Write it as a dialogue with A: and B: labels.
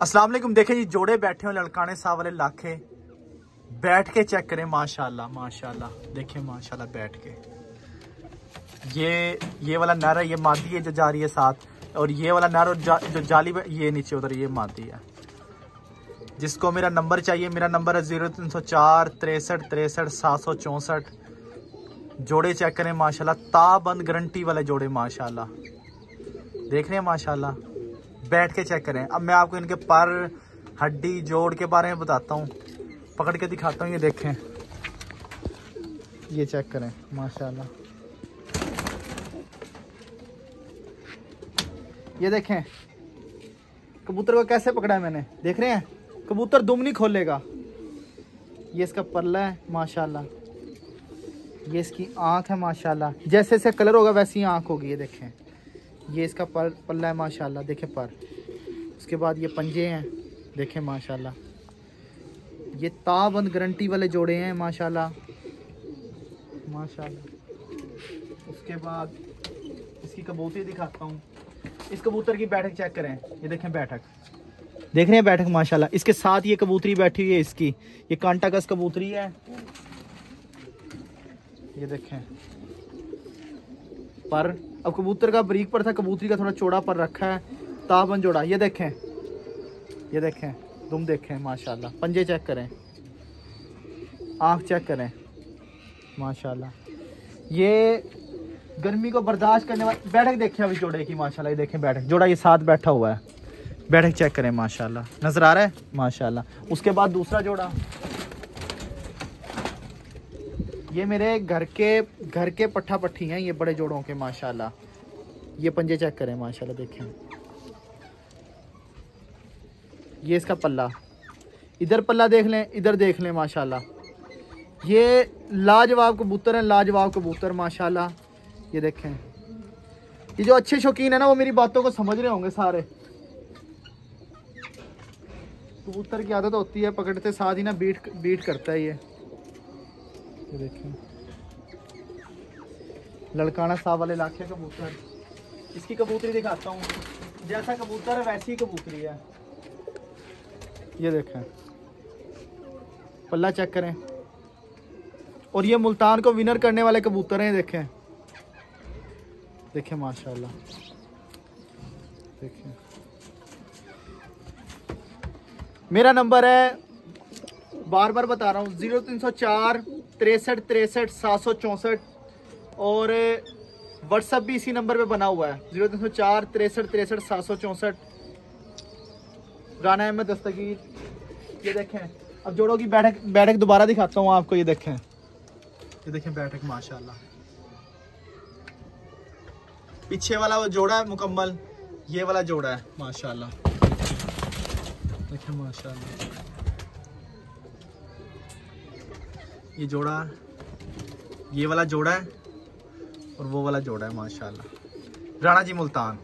A: अस्सलाम वालेकुम। देखें जी जोड़े बैठे हो लड़काने साहब वाले लाखे, बैठ के चेक करें माशाल्लाह माशाल्लाह। देखें माशाल्लाह बैठ के, ये वाला नर है, ये मादी है जो जा रही है साथ, और ये वाला नर और जो जाली ये नीचे उधर ये मादी है। जिसको मेरा नंबर चाहिए, मेरा नंबर है 0304 63 63 764। जोड़े चेक करें माशाल्लाह, ताबंद गारंटी वाले जोड़े माशाल्लाह। देख रहे हैं माशाल्लाह, बैठ के चेक करें। अब मैं आपको इनके पर, हड्डी, जोड़ के बारे में बताता हूँ, पकड़ के दिखाता हूँ। ये देखें, ये चेक करें माशाल्लाह। ये देखें कबूतर को कैसे पकड़ा है मैंने, देख रहे हैं? कबूतर दुम नहीं खोलेगा। ये इसका पल्ला है माशाल्लाह, ये इसकी आँख है माशाल्लाह। जैसे जैसे कलर होगा वैसी ही आँख होगी। ये देखें, ये इसका पल्ला है माशाल्लाह, देखें पर। उसके बाद ये पंजे हैं, देखें माशाल्लाह। ये ताबंद गारंटी वाले जोड़े हैं माशाल्लाह माशाल्लाह। उसके बाद इसकी कबूतरी दिखाता हूँ। इस कबूतर की बैठक चेक करें, ये देखें बैठक, देख रहे हैं बैठक माशाल्लाह। इसके साथ ये कबूतरी बैठी हुई है, इसकी ये कांटा कस कबूतरी है। ये देखें पर, अब कबूतर का बरीक पर था, कबूतरी का थोड़ा चौड़ा पर रखा है, ताबंद जोड़ा। ये देखें, ये देखें तुम देखें माशाल्लाह। पंजे चेक करें, आँख चेक करें माशाल्लाह। ये गर्मी को बर्दाश्त करने वाली बैठक देखें अभी जोड़े की माशाल्लाह। ये देखें बैठक, जोड़ा ये साथ बैठा हुआ है, बैठक चेक करें माशाल्लाह। नजर आ रहा है माशाल्लाह। उसके बाद दूसरा जोड़ा, ये मेरे घर के पट्ठा पट्ठी हैं, ये बड़े जोड़ों के माशाल्लाह। ये पंजे चेक करें माशाल्लाह, देखें ये इसका पल्ला, इधर पल्ला देख लें, इधर देख लें माशाल्लाह। ये लाजवाब कबूतर हैं, लाजवाब कबूतर माशाल्लाह। ये देखें, ये जो अच्छे शौकीन है ना वो मेरी बातों को समझ रहे होंगे सारे। कबूतर की आदत होती है पकड़ते साथ ही ना बीट करता है ये देखें। लड़काना साहब वाले इलाके कबूतर, इसकी कबूतरी दिखाता हूँ। जैसा कबूतर है वैसी ही कबूतरी है। ये देखें पल्ला चेक करें, और ये मुल्तान को विनर करने वाले कबूतर हैं। देखें देखें माशाल्लाह, देखें। मेरा नंबर है, बार बार बता रहा हूँ, 0304 63 63 764, और व्हाट्सएप भी इसी नंबर पे बना हुआ है, 0304 63 63 764। राना अहमद दस्तगीर। ये देखें, अब जोड़ों की बैठक दोबारा दिखाता हूँ आपको। ये देखें, ये देखें बैठक माशाल्लाह। पीछे वाला वो जोड़ा है मुकम्मल, ये वाला जोड़ा है माशाल्लाह, देखें माशाल्लाह। ये जोड़ा, ये वाला जोड़ा है, और वो वाला जोड़ा है माशाल्लाह। राणा जी मुल्तान।